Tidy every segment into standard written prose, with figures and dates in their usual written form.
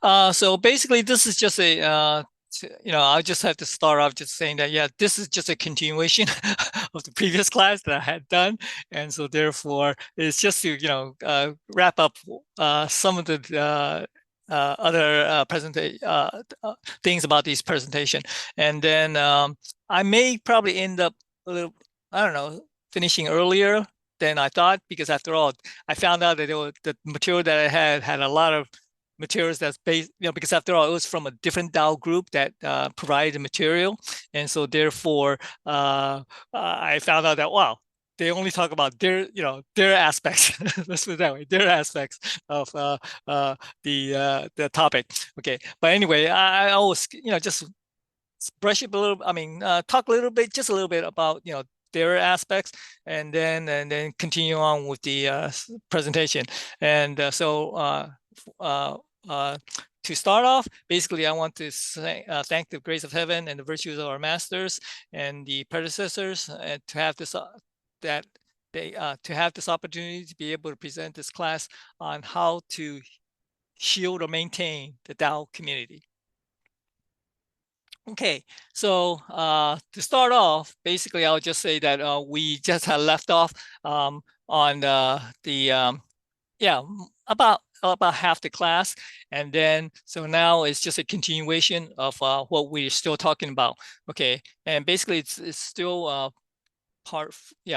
So basically, this is just a, I just have to start off just saying that, yeah, this is just a continuation of the previous class that I had done. And so therefore, it's just to, wrap up some of the other things about these presentation. And then I may probably end up a little, I don't know, finishing earlier than I thought, because after all, I found out that the material that I had a lot of materials that's based, because after all, it was from a different DAO group that provided the material. And so therefore, I found out that, wow, they only talk about their aspects. Let's put it that way, their aspects of the topic. Okay, but anyway, I always, just brush up a little. I mean, talk a little bit, just a little bit about their aspects, and then continue on with the presentation. And to start off, basically, I want to thank the grace of heaven and the virtues of our masters and the predecessors, and to have this that they to have this opportunity to be able to present this class on how to shield or maintain the Tao community. Okay, so to start off, basically, I'll just say that we just had left off on about half the class, and then so now it's just a continuation of what we're still talking about. Okay, and basically it's still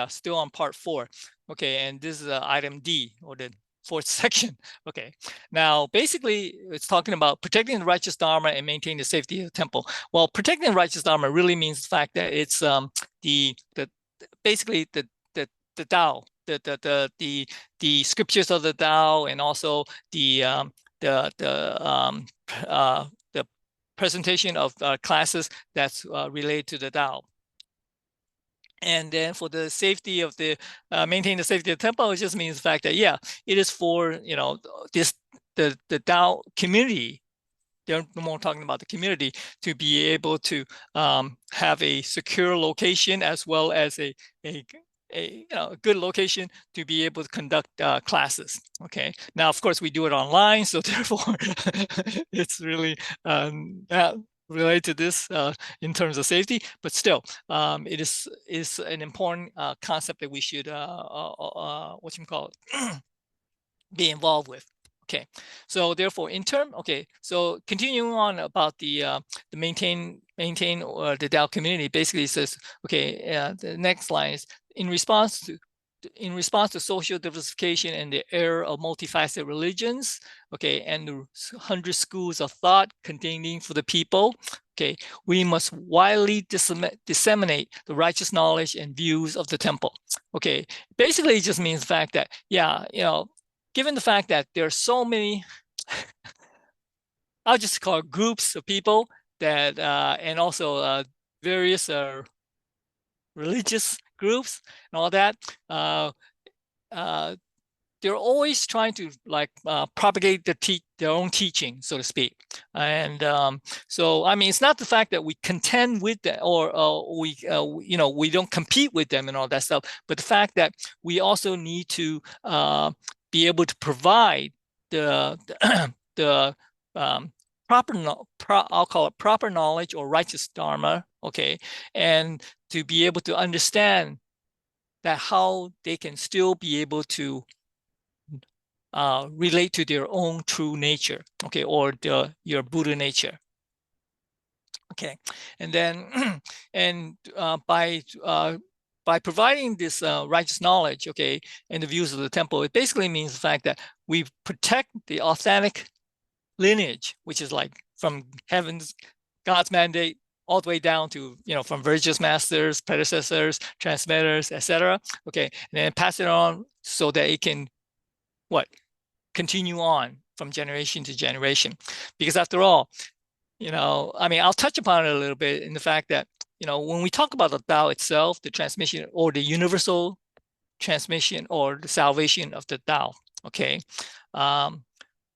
still on part 4. Okay, and this is item D, or the fourth section. Okay, now basically it's talking about protecting the righteous dharma and maintaining the safety of the temple. Well, protecting the righteous dharma really means the fact that it's basically the Tao, the scriptures of the Tao, and also the presentation of classes that's related to the Tao. And then for the safety of the maintain the safety of the temple, it just means the fact that, yeah, it is for the Tao community. They're more talking about the community, to be able to have a secure location, as well as a good location to be able to conduct classes. Okay, now of course we do it online, so therefore it's really related to this in terms of safety, but still it is an important concept that we should what you call it be involved with. Okay, so therefore so continuing on about the maintain the Tao community, basically it says, okay, the next line is, in response to social diversification and the era of multifaceted religions, okay, and the 100 schools of thought containing for the people, okay, we must widely disseminate the righteous knowledge and views of the temple. Okay, basically it just means the fact that, yeah, given the fact that there are so many, I'll just call it groups of people that, and also various religious groups and all that, they're always trying to propagate their own teaching, so to speak. And so, I mean, it's not the fact that we contend with them, or we don't compete with them and all that stuff, but the fact that we also need to be able to provide the I'll call it proper knowledge or righteous dharma, okay, and to be able to understand that how they can still be able to relate to their own true nature, okay, or your Buddha nature. Okay, and then and by providing this righteous knowledge, okay, and the views of the temple, it basically means the fact that we protect the authentic lineage, which is like from heaven's God's mandate all the way down to, from virtuous masters, predecessors, transmitters, etc. Okay, and then pass it on so that it can continue on from generation to generation. Because after all, I mean, I'll touch upon it a little bit in the fact that, when we talk about the Tao itself, the transmission or the universal transmission or the salvation of the Tao, okay,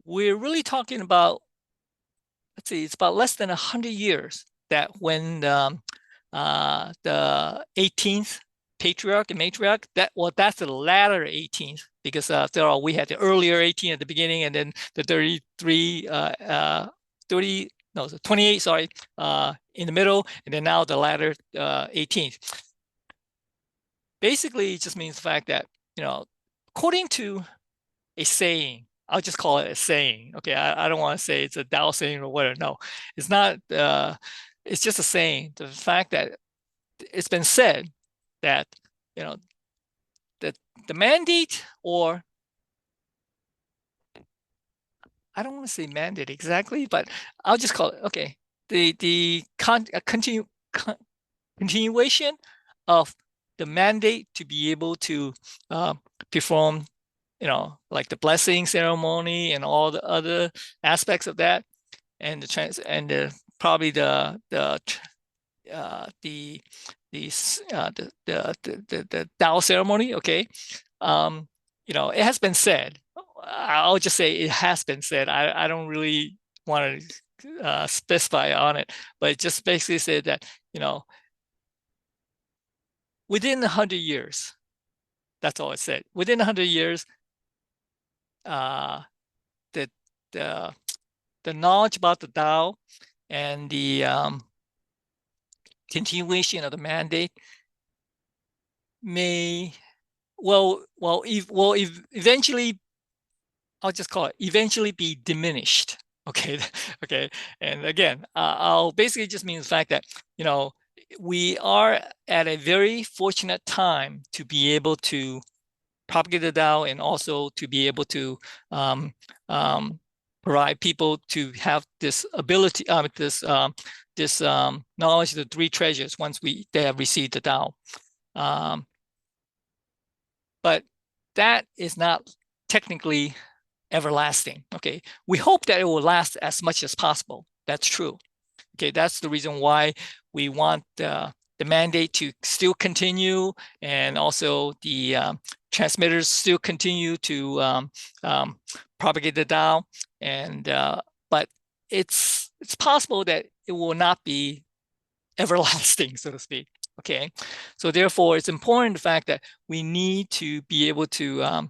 we're really talking about, let's see, it's about less than 100 years that when the 18th patriarch and matriarch. That's the latter 18th, because after all, we had the earlier 18 at the beginning, and then the 33, 28, sorry, in the middle, and then now the latter 18th. Basically, it just means the fact that, according to a saying, I'll just call it a saying. Okay, I don't want to say it's a Tao saying or whatever. No, it's not. It's just a saying. The fact that it's been said that, that the mandate, or I don't want to say mandate exactly, but I'll just call it, okay, the continuation of the mandate to be able to perform, like the blessing ceremony and all the other aspects of that, and probably the Tao ceremony. Okay, it has been said. I'll just say it has been said. I don't really want to specify on it, but it just basically said that, within 100 years, that's all it said. Within 100 years, the knowledge about the Tao and the continuation of the mandate may eventually, I'll just call it, eventually be diminished. Okay. Okay. And again, I'll basically just mean the fact that, we are at a very fortunate time to be able to propagate the Tao, and also to be able to provide people to have this ability, this knowledge of the three treasures once they have received the Tao. But that is not technically everlasting. Okay, we hope that it will last as much as possible. That's true. Okay, that's the reason why we want the mandate to still continue, and also the transmitters still continue to propagate the Tao. And but it's possible that it will not be everlasting, so to speak. Okay, so therefore, it's important the fact that we need to be able to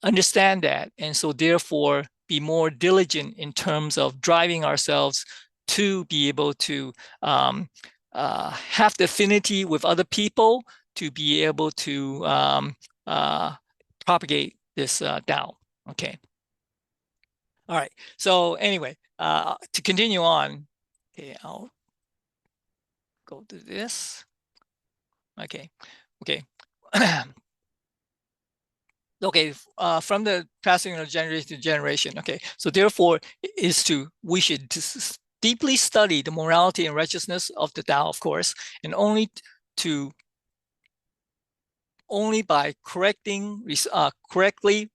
understand that, and so therefore be more diligent in terms of driving ourselves to be able to have the affinity with other people to be able to propagate this Tao. Okay. All right. So anyway, to continue on, okay, I'll go to this. Okay. Okay. Okay, from the passing of generation to generation. Okay, so therefore, we should deeply study the morality and righteousness of the Tao, of course, and only by correctly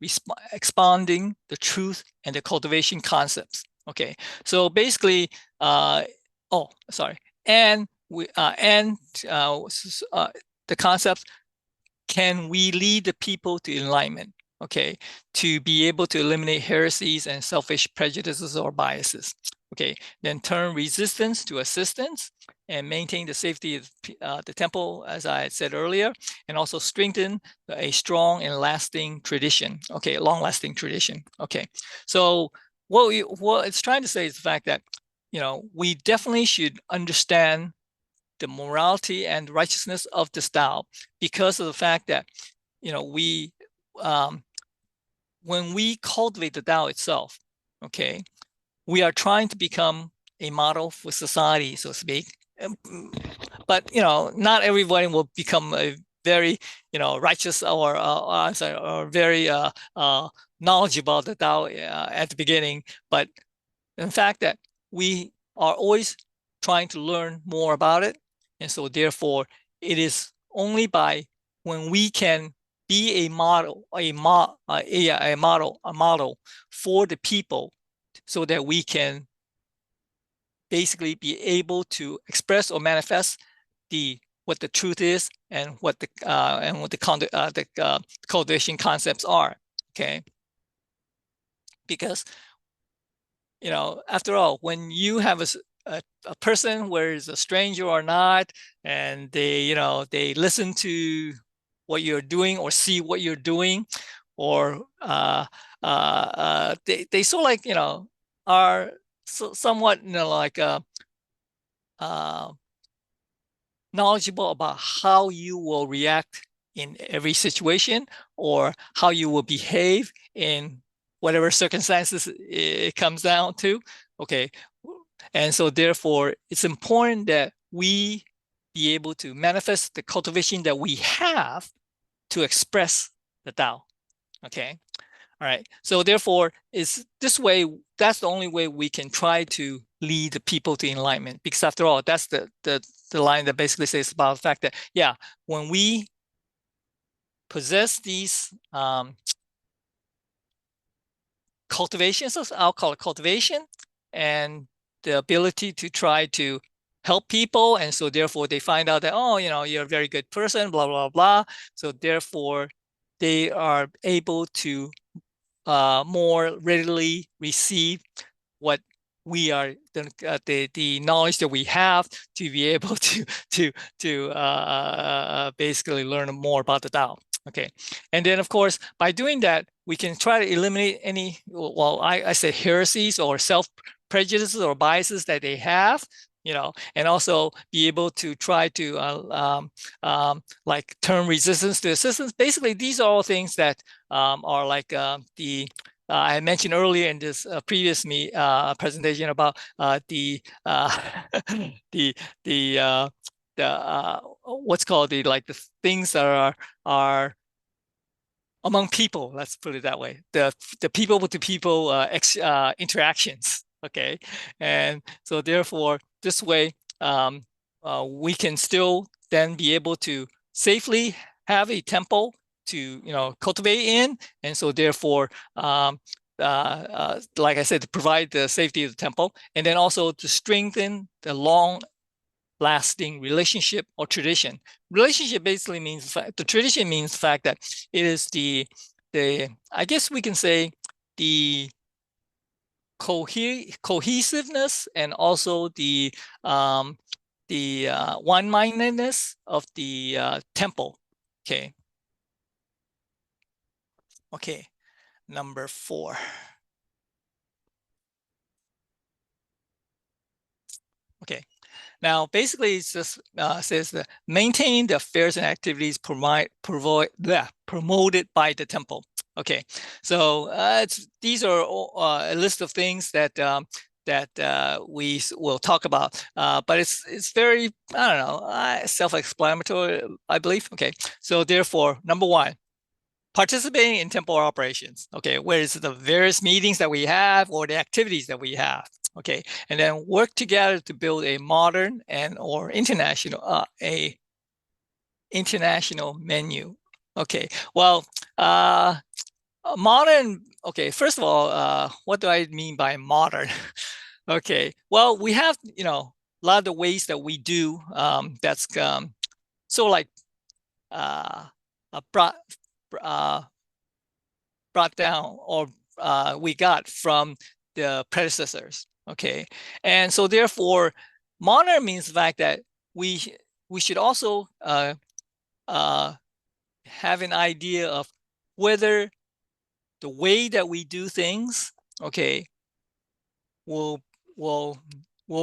expounding the truth and the cultivation concepts. Okay, so basically, and the concepts. Can we lead the people to enlightenment? Okay, to be able to eliminate heresies and selfish prejudices or biases. Okay, then turn resistance to assistance and maintain the safety of the temple, as I said earlier, and also strengthen a strong and lasting tradition. Okay, long-lasting tradition. Okay, so what it's trying to say is the fact that, we definitely should understand the morality and righteousness of this Tao, because of the fact that, when we cultivate the Tao itself, okay, we are trying to become a model for society, so to speak. But not everybody will become a very righteous or very knowledgeable about the Tao at the beginning. But in fact that we are always trying to learn more about it. And so therefore, it is only by when we can be a model for the people, so that we can basically be able to express or manifest what the truth is, and what the cultivation concepts are. Okay, because after all, when you have a person, whether it's a stranger or not, and they listen to what you're doing or see what you're doing, or they sort of like are somewhat like knowledgeable about how you will react in every situation, or how you will behave in whatever circumstances it comes down to. Okay. And so therefore, it's important that we be able to manifest the cultivation that we have to express the Tao. Okay. All right. So therefore, it's this way. That's the only way we can try to lead the people to enlightenment. Because after all, that's the line that basically says about the fact that, yeah, when we possess these cultivations, I'll call it cultivation, and the ability to try to help people, and so therefore they find out that, oh, you're a very good person, blah blah blah. So therefore, they are able to more readily receive what we are, the knowledge that we have, to be able to basically learn more about the Tao. Okay, and then of course by doing that we can try to eliminate any, well, I say heresies or self prejudices or biases that they have, and also be able to try to like turn resistance to assistance. Basically, these are all things that are like the I mentioned earlier in this previous presentation about the the the what's called the things that are among people. Let's put it that way. The people to people interactions. Okay, and so therefore this way we can still then be able to safely have a temple to cultivate in, and so therefore like I said, to provide the safety of the temple, and then also to strengthen the long lasting relationship or tradition. Relationship basically means the tradition means the fact that it is the I guess we can say the cohesiveness, and also the one-mindedness of the temple. Okay. Okay. Number 4. Okay. Now, basically, it just says that maintain the affairs and activities promoted by the temple. Okay, so these are a list of things that we will talk about, but it's very, I don't know, self-explanatory, I believe. Okay, so therefore, number 1, participating in temple operations. Okay, where is the various meetings that we have or the activities that we have. Okay, and then work together to build a modern and or international international menu. Okay, well, modern. Okay, first of all, what do I mean by modern? Okay, well, we have a lot of the ways that we do that's so like brought down, or we got from the predecessors. Okay, and so therefore modern means the fact that we should also have an idea of whether the way that we do things, okay, will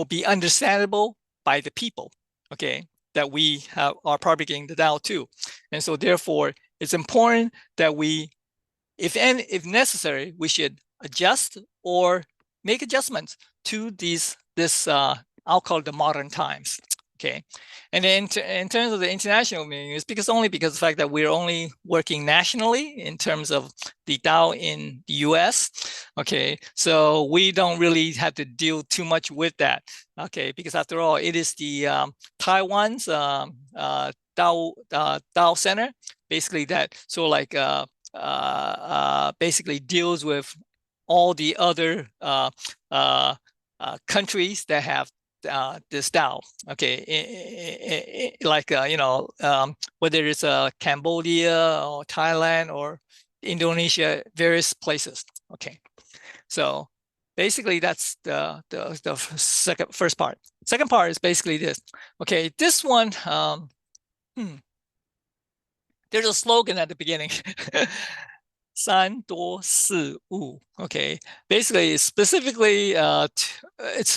be understandable by the people, okay, that we are propagating the Tao to. And so therefore it's important that we, if necessary, we should adjust or make adjustments to this I'll call it the modern times. Okay, and then in terms of the international meetings, because the fact that we're only working nationally in terms of the Tao in the U.S. Okay, so we don't really have to deal too much with that. Okay, because after all, it is the Taiwan's Tao Center, basically that like basically deals with all the other countries that have this Tao. Okay, like whether it's Cambodia or Thailand or Indonesia, various places. Okay, so basically that's the first part. Second part is basically this. Okay, this one, there's a slogan at the beginning. 三多四物. Okay, basically, specifically, it's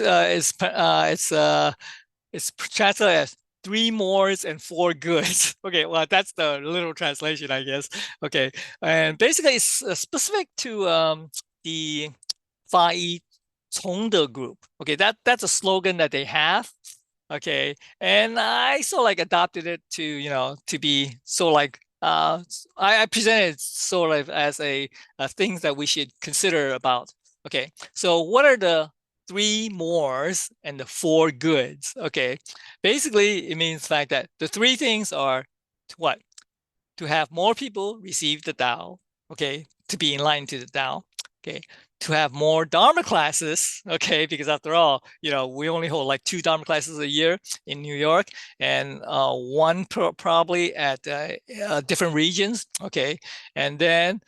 translated as 3 mores and 4 goods. Okay, well, that's the literal translation, I guess. Okay, and basically, it's specific to the 发一从的 group. Okay, that's a slogan that they have. Okay, and I so like adopted it to to be so like I presented sort of as a things that we should consider about. Okay, so what are the 3 mores and the 4 goods? Okay, basically it means the fact that the 3 things are what? To have more people receive the Tao, okay, to be in line to the Tao, okay, to have more Dharma classes, okay, because after all, we only hold like 2 Dharma classes a year in New York, and one probably at different regions, okay, and then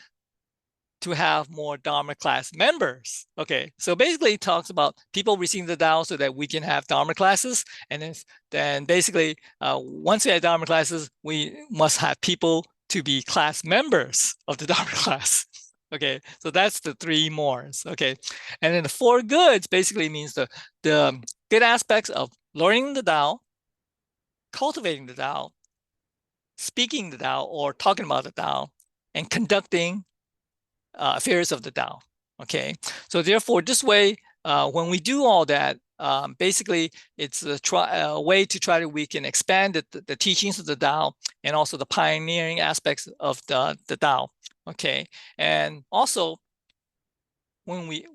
to have more Dharma class members. Okay, so basically it talks about people receiving the Tao so that we can have Dharma classes, and then basically once we have Dharma classes, we must have people to be class members of the Dharma class. Okay, so that's the 3 mores. Okay, and then the 4 goods basically means the good aspects of learning the Tao, cultivating the Tao, speaking the Tao or talking about the Tao, and conducting affairs of the Tao. Okay, so therefore, this way, when we do all that, basically, it's a way to try to we can expand the teachings of the Tao and also the pioneering aspects of the Tao. Okay, and also when we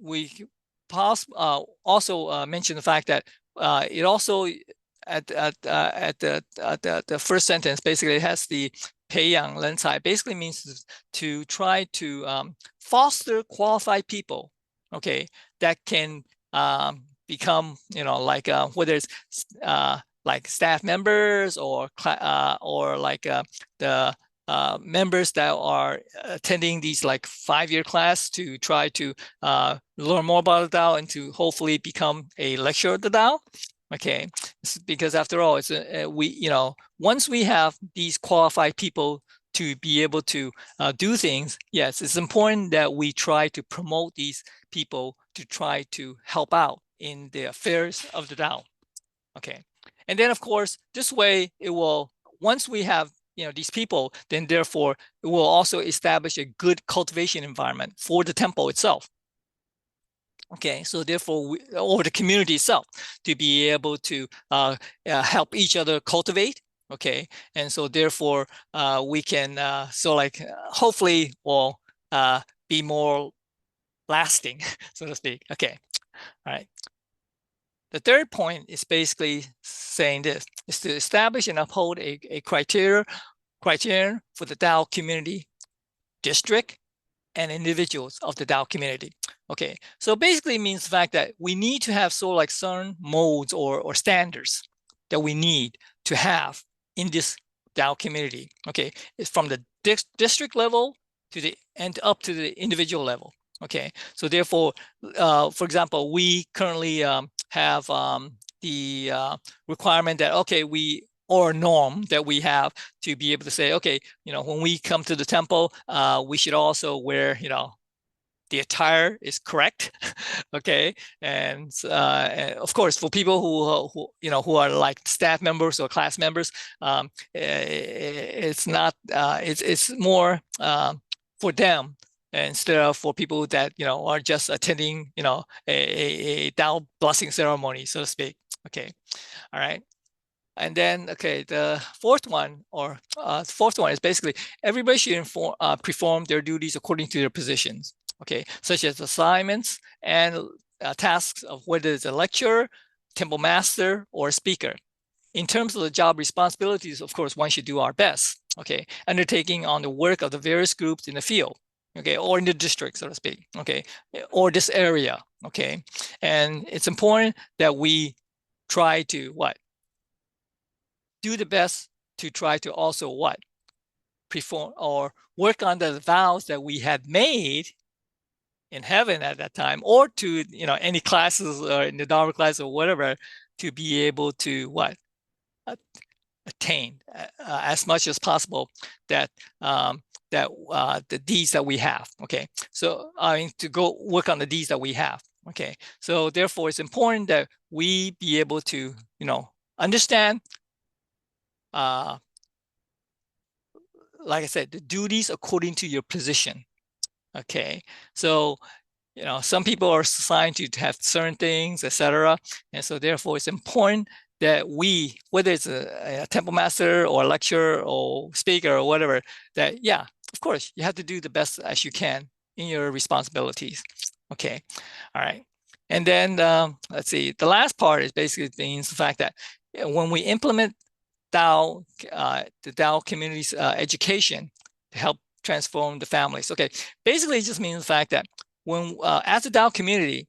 also mention the fact that it also at the first sentence basically it has the 培养人才 basically means to try to foster qualified people, okay, that can become like whether it's like staff members or like the members that are attending these like 5-year class to try to learn more about the Tao and to hopefully become a lecturer of the Tao. Okay, because after all, it's once we have these qualified people to be able to do things, yes, it's important that we try to promote these people to try to help out in the affairs of the Tao. Okay, and then of course, this way it will, once we have these people, then therefore it will also establish a good cultivation environment for the temple itself. Okay, so therefore, over the community itself, to be able to help each other cultivate. Okay, and so therefore, we can hopefully will be more lasting, so to speak. Okay, all right. The third point is basically saying this: is to establish and uphold a criterion for the Tao community, district, and individuals of the Tao community. Okay, so basically it means the fact that we need to have sort of like certain modes or standards that we need to have in this Tao community. Okay, it's from the district level and up to the individual level. Okay, so therefore, for example, we currently have the requirement that or norm that we have to be able to say, okay, when we come to the temple, we should also wear, the attire is correct. Okay, and of course, for people who are like staff members or class members, it's not. It's more for them instead of for people that are just attending, a Tao blessing ceremony, so to speak. Okay, all right. And then, okay, the fourth one is basically everybody should perform their duties according to their positions, okay, such as assignments and tasks of whether it's a lecturer, temple master, or speaker. In terms of the job responsibilities, of course, one should do our best, okay, undertaking on the work of the various groups in the field, okay, or in the district, so to speak, okay, or this area, okay. And it's important that we try to do the best to try to also perform or work on the vows that we had made in heaven at that time, or to any classes or in the Dharma class or whatever, to be able to what attain as much as possible that the deeds that we have. Okay, so I mean to go work on the deeds that we have. Okay, so therefore it's important that we be able to understand like I said, the duties according to your position. Okay, so some people are assigned to have certain things, etc. And so therefore it's important that we, whether it's a temple master or a lecturer or speaker or whatever, that yeah, of course you have to do the best as you can in your responsibilities. Okay, all right. And then let's see, the last part is basically means the fact that when we implement Dao, the Dao community's education to help transform the families. Okay, basically it just means the fact that when as a Dao community,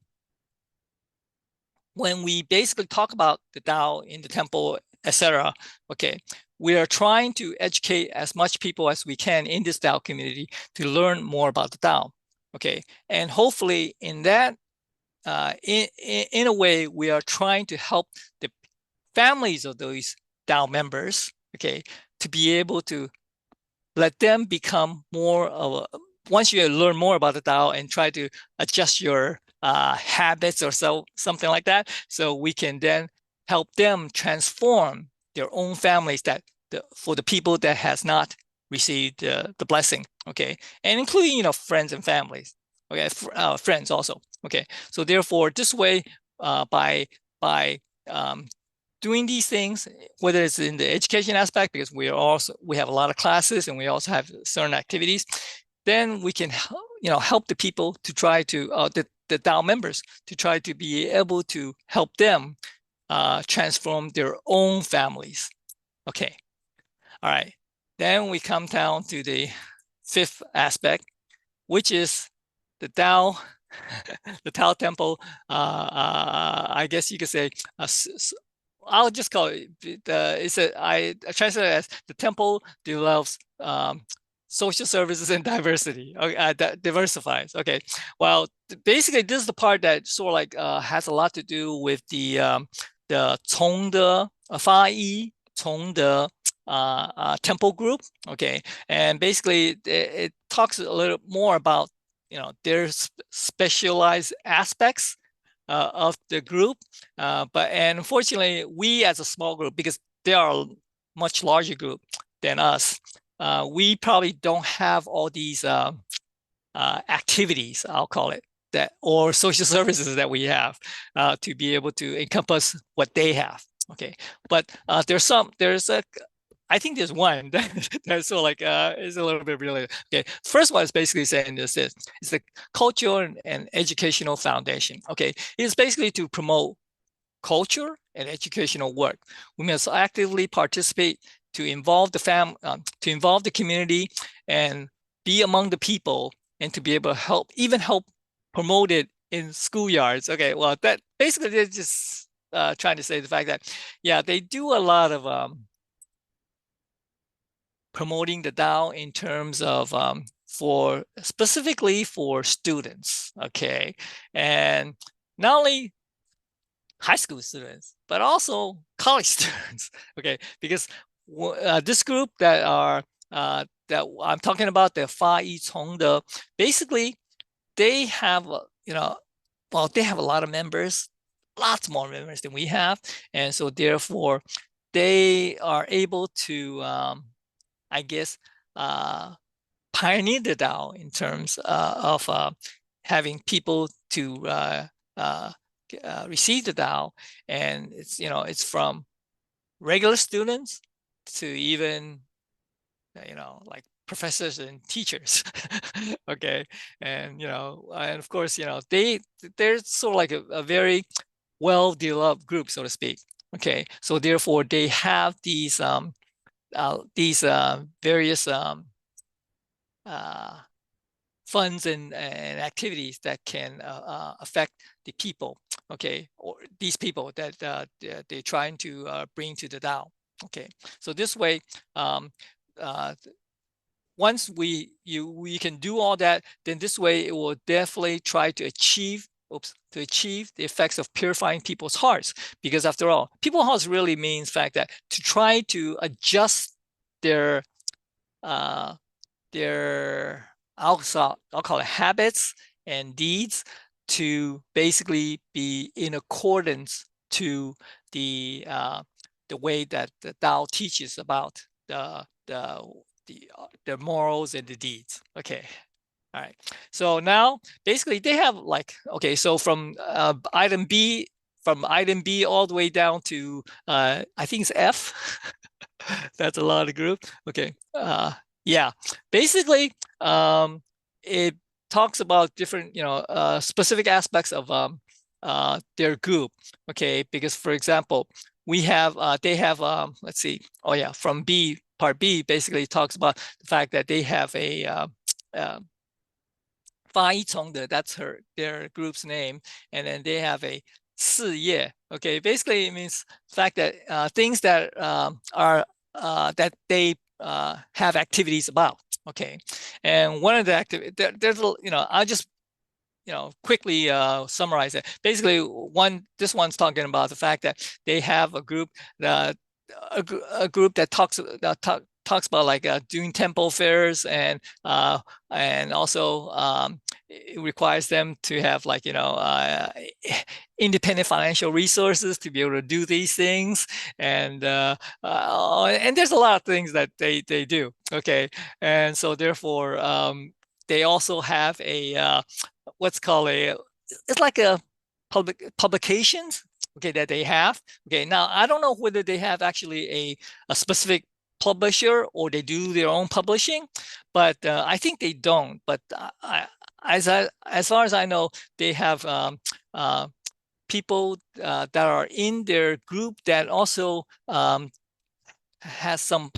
when we basically talk about the Dao in the temple, etc., okay, we are trying to educate as much people as we can in this Dao community to learn more about the Dao. Okay, and hopefully in that, in a way, we are trying to help the families of those Dao members, okay, to be able to let them become more of a, once you learn more about the Dao and try to adjust your habits or something like that, so we can then help them transform their own families for the people that has not received the blessing, okay, and including friends and families, okay, friends also, okay. So therefore, this way, by doing these things, whether it's in the education aspect, because we have a lot of classes and we also have certain activities, then we can help the people to try to the Dao members to try to be able to help them transform their own families. Okay, all right. Then we come down to the fifth aspect, which is the Dao, the Tao Temple. I guess you could say I'll just call it I translate it as the temple develops social services and diversity. Okay, diversifies. Okay, well, basically this is the part that sort of like has a lot to do with the 从的发一从的temple group. Okay, and basically it talks a little more about their specialized aspects of the group, but unfortunately, we as a small group, because they are a much larger group than us, we probably don't have all these activities, I'll call it that, or social services that we have to be able to encompass what they have. Okay, but there's I think there's one that's sort of like is a little bit related. Okay, first one is basically saying this is it's the cultural and educational foundation. Okay, it's basically to promote culture and educational work. We must actively participate to involve to involve the community and be among the people, and to be able to help promote it in schoolyards. Okay, well that basically they're just trying to say the fact that yeah, they do a lot of promoting the Dao in terms of specifically for students, okay, and not only high school students but also college students, okay, because this group that I'm talking about, the 发一从的, basically they have they have a lot of members, lots more members than we have, and so therefore they are able to I guess, pioneer the Dao in terms of having people to receive the Dao, and it's from regular students to even like professors and teachers. Okay, and and of course they're sort of like a very well-developed group, so to speak. Okay, so therefore they have these various funds and activities that can affect the people, okay, or these people that they're trying to bring to the Dao. Okay, so this way once we can do all that, then this way it will definitely try to achieve the effects of purifying people's hearts. Because after all, people's hearts really means fact that to try to adjust their I'll call it habits and deeds to basically be in accordance to the way that the Tao teaches about the morals and the deeds. Okay. All right. So now basically they have like, okay, so from item B all the way down to I think it's F. That's a lot of group. Okay. Yeah. Basically, it talks about different, specific aspects of their group. Okay, because for example, we have they have let's see. Oh yeah, from B part B basically talks about the fact that they have a that's their group's name, and then they have a 事业. Okay, basically it means the fact that things that are that they have activities about. Okay, and one of the activities there's I'll just quickly summarize it. Basically, this one's talking about the fact that they have a group that a group that talks about like doing temple fairs, and also it requires them to have like independent financial resources to be able to do these things, and there's a lot of things that they do. Okay, and so therefore they also have a what's called it's like a publications, okay, that they have. Okay, now I don't know whether they have actually a specific publisher or they do their own publishing, but I think they don't. But as far as I know, they have people that are in their group that also has some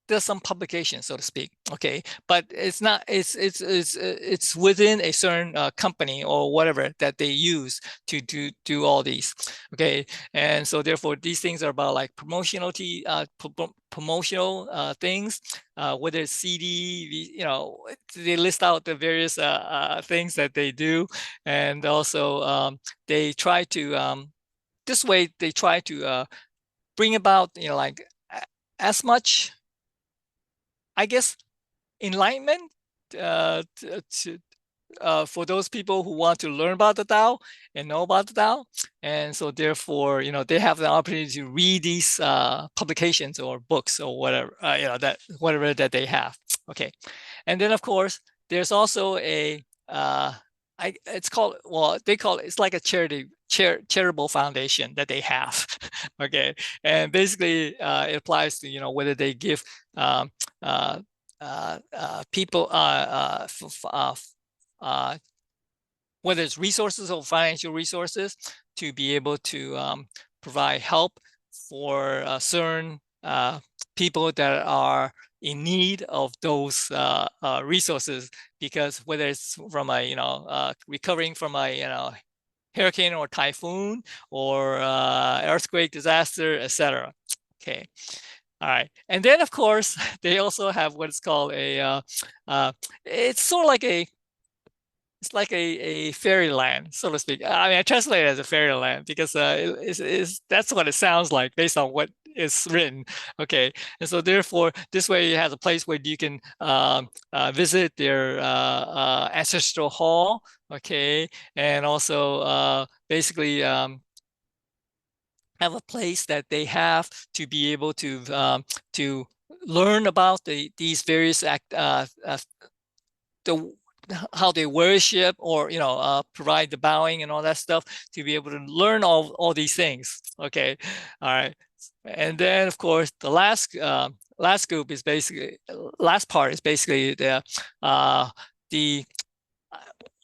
there's some publication, so to speak. Okay, but it's not. It's within a certain company or whatever that they use to do all these. Okay, and so therefore these things are about like promotional things, whether it's CD, they list out the various things that they do, and also they try to this way they try to bring about like as much, I guess, enlightenment for those people who want to learn about the Tao and know about the Tao. And so therefore, they have the opportunity to read these publications or books or whatever, whatever that they have. Okay. And then of course, there's also it's called, well, they call it, it's like a charitable foundation that they have. Okay. And basically it applies to, whether they give people whether it's resources or financial resources to be able to provide help for certain people that are in need of those resources, because whether it's from recovering from a hurricane or typhoon or earthquake disaster, etc. Okay. All right. And then of course they also have what's called it's sort of like it's like a fairyland, so to speak. I mean, I translate it as a fairyland because that's what it sounds like based on what is written. Okay, and so therefore, this way it has a place where you can visit their ancestral hall. Okay, and also basically have a place that they have to be able to learn about these various how they worship, or provide the bowing and all that stuff, to be able to learn all these things. Okay, all right. And then of course the last group is basically last part is basically the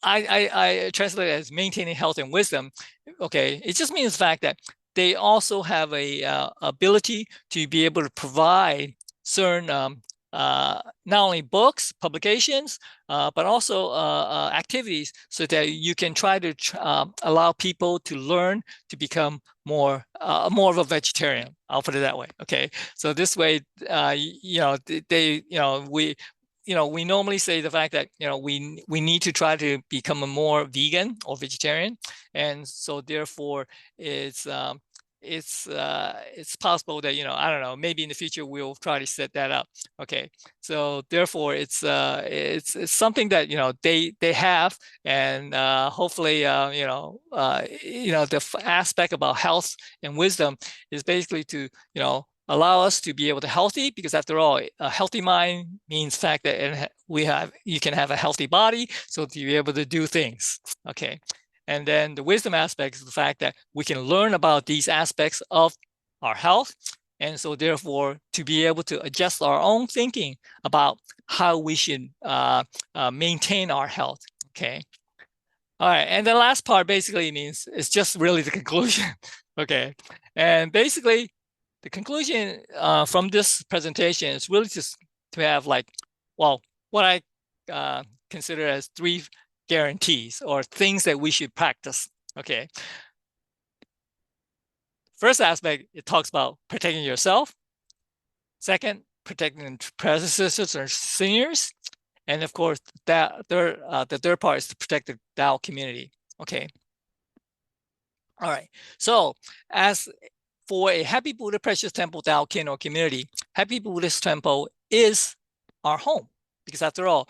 I translate it as maintaining health and wisdom. Okay, it just means the fact that they also have a ability to be able to provide certain not only books, publications, but also activities so that you can try to allow people to learn to become more of a vegetarian. I'll put it that way. Okay, so this way, we normally say the fact that we need to try to become a more vegan or vegetarian, and so therefore it's possible that I don't know, maybe in the future we'll try to set that up. Okay, so therefore it's something that they have, and hopefully the aspect about health and wisdom is basically to allow us to be able to healthy, because after all, a healthy mind means fact that you can have a healthy body, so to be able to do things. Okay, and then the wisdom aspect is the fact that we can learn about these aspects of our health, and so therefore to be able to adjust our own thinking about how we should maintain our health. Okay. All right, and the last part basically means it's just really the conclusion. Okay, and basically the conclusion from this presentation is really just to have what I consider as 3 guarantees or things that we should practice. Okay. First aspect, it talks about protecting yourself. Second, protecting predecessors or seniors. And of course, the third part is to protect the Dao community. Okay. All right. So as for a Happy Buddha Precious Temple Dao Kin or community, Happy Buddhist Temple is our home, because after all,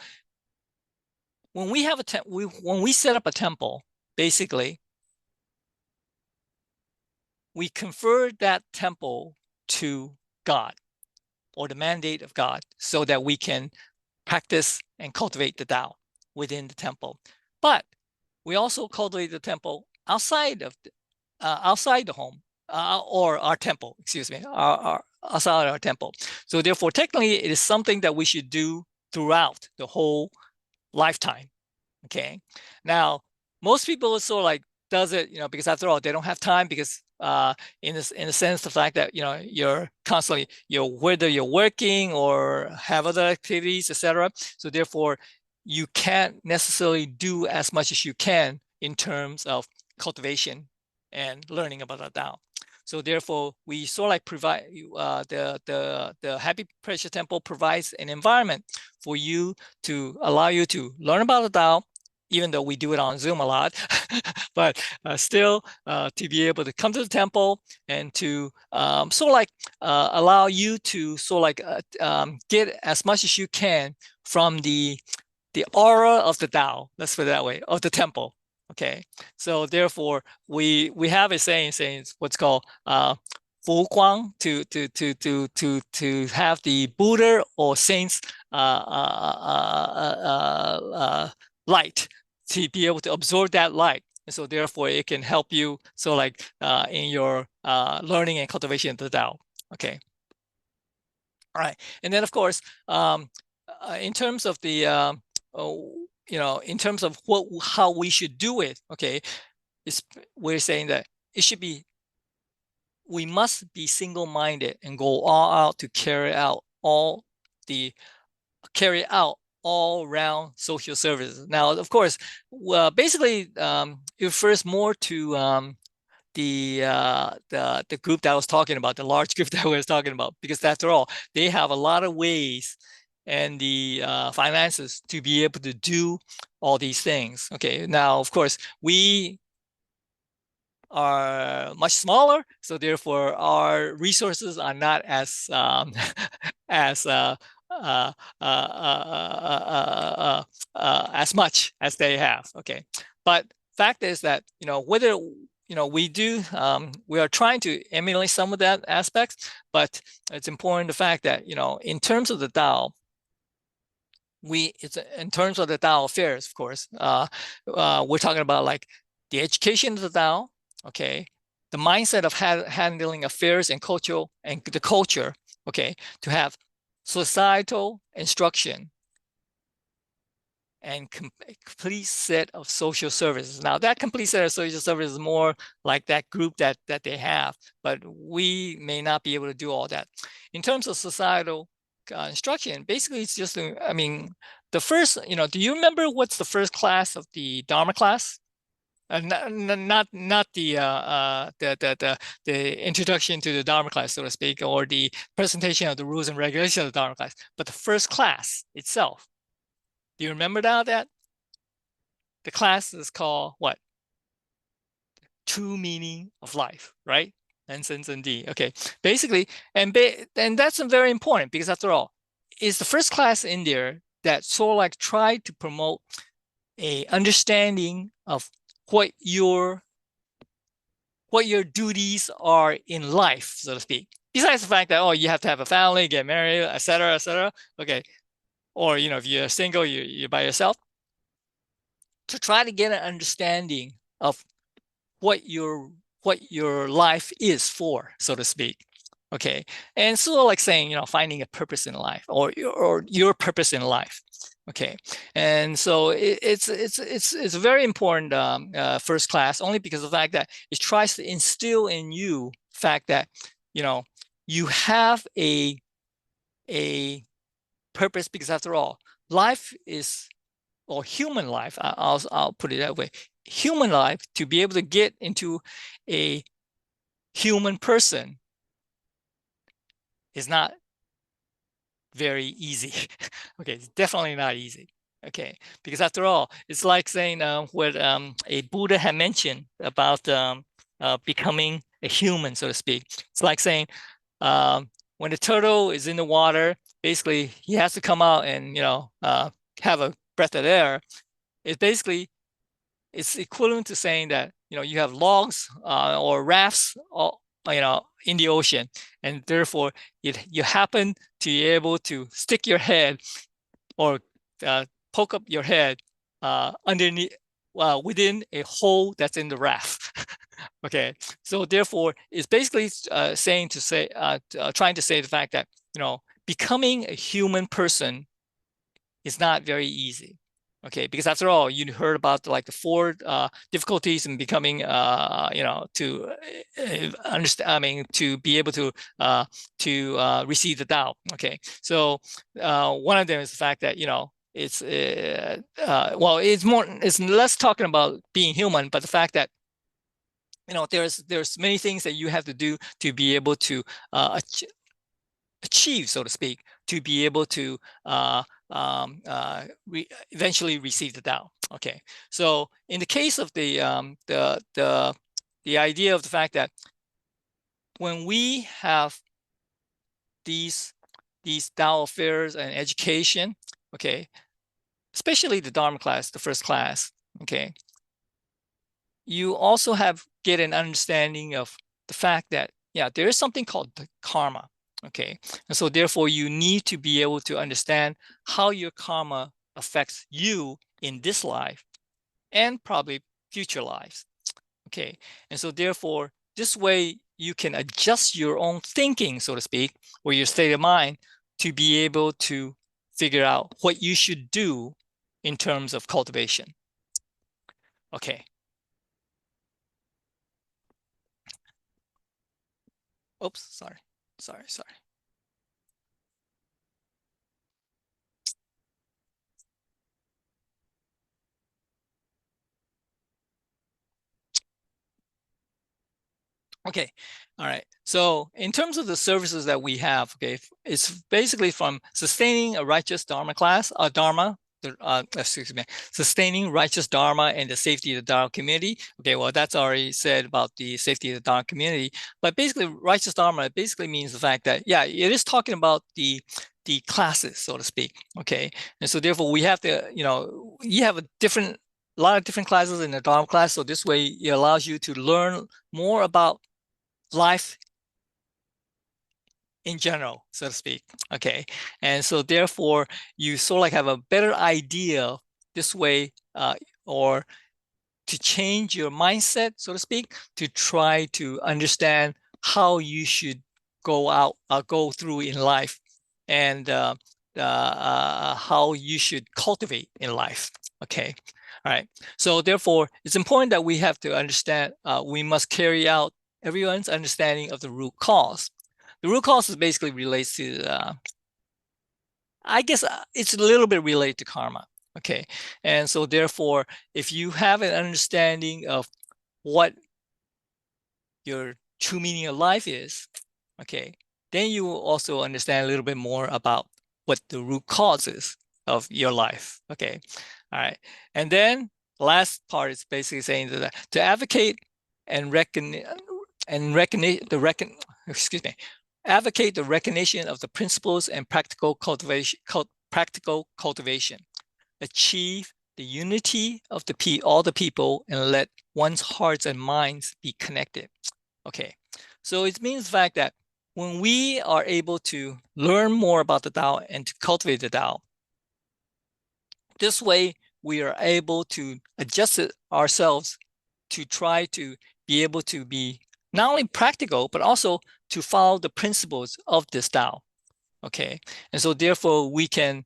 when we have when we set up a temple, basically, we confer that temple to God, or the mandate of God, so that we can practice and cultivate the Tao within the temple. But we also cultivate the temple outside the home, or our temple, excuse me, outside our temple. So therefore, technically, it is something that we should do throughout the whole lifetime. Okay. Now, most people sort of does it, because after all, they don't have time, because in a sense, the fact that you're constantly whether you're working or have other activities, etc. So therefore, you can't necessarily do as much as you can in terms of cultivation and learning about the Tao. So therefore, we sort of provide the Happy Precious Temple provides an environment for you to allow you to learn about the Tao, even though we do it on Zoom a lot, but still to be able to come to the temple and to allow you to get as much as you can from the aura of the Tao, let's put it that way, of the temple. Okay, so therefore we have a saying what's called Fu Guang, to have the Buddha or saints light, to be able to absorb that light, and so therefore it can help you in your learning and cultivation of the Tao. Okay. All right, and then of course, in terms of the in terms of how we should do it, okay, we're saying that we must be single-minded and go all out to carry out all round social services. Now, of course, basically, it refers more to the group that I was talking about, the large group that I was talking about, because after all, they have a lot of ways and the finances to be able to do all these things. Okay, now of course we are much smaller, so therefore our resources are not as as much as they have. Okay, but fact is that whether we do we are trying to emulate some of that aspects, but it's important the fact that in terms of the Tao, it's in terms of the Tao affairs, of course, we're talking about the education of the Tao, okay, the mindset of handling affairs and culture, okay, to have societal instruction and complete set of social services. Now that complete set of social services is more like that group that they have, but we may not be able to do all that. In terms of societal instruction, basically it's just, I mean, the first, do you remember what's the first class of the Dharma class? Not the introduction to the Dharma class, so to speak, or the presentation of the rules and regulations of the Dharma class, but the first class itself. Do you remember now that? The class is called what? True meaning of life, right? And sense and D. Okay, basically, and that's very important because after all, is the first class in there that sort of like tried to promote a understanding of what your duties are in life, so to speak. Besides the fact that, oh, you have to have a family, get married, etc., etc. Okay, or if you're single, you're by yourself. To try to get an understanding of what your life is for, so to speak. Okay, and so like saying, finding a purpose in life or your purpose in life. Okay, and so it's a very important first class, only because of the fact that it tries to instill in you the fact that you have a purpose, because after all, life is, or human life, I'll put it that way, human life, to be able to get into a human person is not very easy. Okay, it's definitely not easy. Okay, because after all, it's like saying what a Buddha had mentioned about becoming a human, so to speak. It's like saying when the turtle is in the water, basically he has to come out and have a breath of air. It's equivalent to saying that you have logs or rafts in the ocean, and therefore you happen to be able to stick your head or poke up your head underneath within a hole that's in the raft. Okay, so therefore it's basically trying to say the fact that becoming a human person is not very easy. Okay, because after all, you heard about the 4 difficulties in becoming, to understand. I mean, to be able to receive the Tao. Okay, so one of them is the fact that it's well, it's less talking about being human, but the fact that there's many things that you have to do to be able to achieve, so to speak, to be able to eventually receive the Tao. Okay, so in the case of the idea of the fact that when we have these Tao affairs and education, okay, especially the Dharma class, the first class, okay, you also get an understanding of the fact that there is something called the karma. Okay, and so therefore you need to be able to understand how your karma affects you in this life and probably future lives. Okay, and so therefore this way you can adjust your own thinking, so to speak, or your state of mind, to be able to figure out what you should do in terms of cultivation. Okay. Oops, sorry. Okay, all right. So in terms of the services that we have, okay, it's basically from sustaining a righteous Dharma class, excuse me, sustaining righteous Dharma and the safety of the Dharma community. Okay, well, that's already said about the safety of the Dharma community. But basically, righteous Dharma basically means the fact that, it is talking about the classes, so to speak. Okay, and so therefore we have to, you have a lot of different classes in the Dharma class. So this way it allows you to learn more about life in general, so to speak. Okay, and so therefore you sort of like have a better idea this way, or to change your mindset, so to speak, to try to understand how you should go through in life, and how you should cultivate in life. Okay, all right. So therefore, it's important that we have to understand. We must carry out everyone's understanding of the root cause. The root cause is basically relates to I guess it's a little bit related to karma. Okay. And so therefore, if you have an understanding of what your true meaning of life is, okay, then you will also understand a little bit more about what the root causes of your life. Okay. All right. And then the last part is basically saying that to advocate and advocate the recognition of the principles and practical cultivation, achieve the unity of all the people, and let one's hearts and minds be connected. Okay, so it means the fact that when we are able to learn more about the Tao and to cultivate the Tao, this way we are able to adjust ourselves to try to be able to be not only practical, but also to follow the principles of this Tao. Okay, and so therefore we can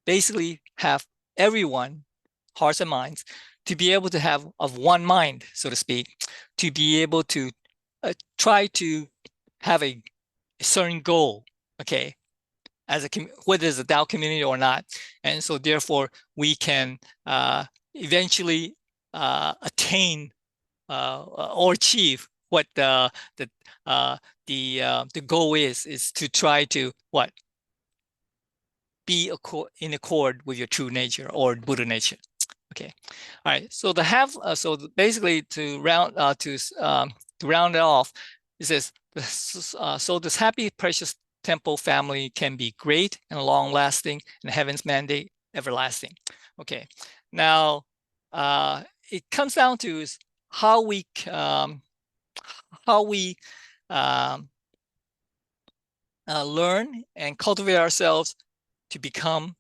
basically have everyone, hearts and minds, to be able to have of one mind, so to speak, to be able to try to have a certain goal, okay, as a whether it's a Tao community or not, and so therefore we can eventually attain or achieve what the goal is to try to what be in accord with your true nature or Buddha nature. Okay, all right. So so basically to round it off, it says so this happy precious temple family can be great and long lasting, and heaven's mandate everlasting. Okay, now it comes down to is how we learn and cultivate ourselves to become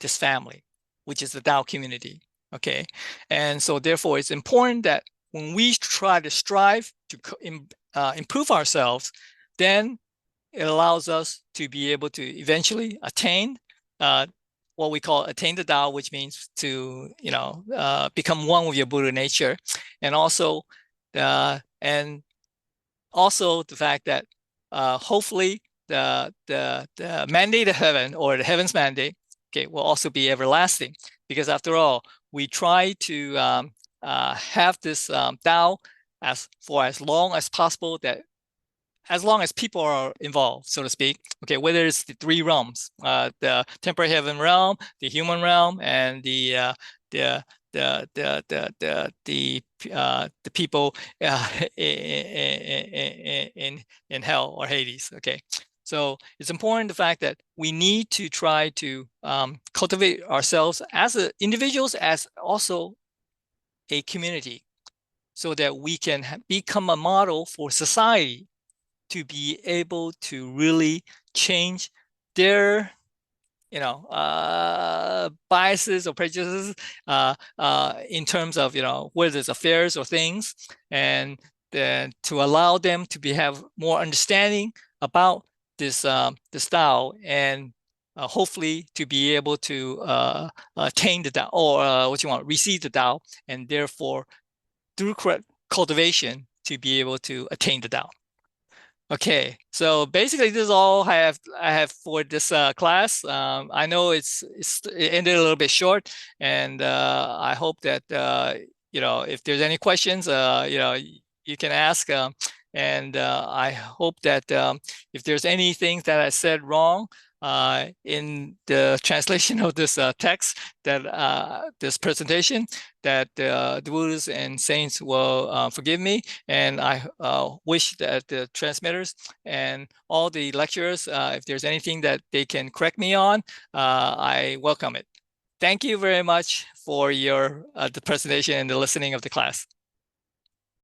this family, which is the Tao community. Okay, and so therefore it's important that when we try to strive to improve ourselves, then it allows us to be able to eventually attain what we call attain the Tao, which means to become one with your Buddha nature, and also and also the fact that hopefully the mandate of heaven or the heaven's mandate, okay, will also be everlasting, because after all, we try to have this Tao for as long as possible, that as long as people are involved, so to speak. Okay, whether it's the three realms, the temporary heaven realm, the human realm, and the people in hell or Hades. Okay, so it's important the fact that we need to try to cultivate ourselves as individuals, as also a community, so that we can become a model for society to be able to really change their biases or prejudices in terms of whether it's affairs or things, and then to allow them to have more understanding about this style, and hopefully to be able to attain the Tao, or receive the Tao, and therefore through correct cultivation to be able to attain the Tao. Okay, so basically this is all I have for this class. I know it ended a little bit short, and I hope that if there's any questions, you can ask, and I hope that if there's anything that I said wrong in the translation of this text, that this presentation, that the Buddhas and saints will forgive me, and I wish that the transmitters and all the lecturers, if there's anything that they can correct me on, I welcome it. Thank you very much for the presentation and the listening of the class.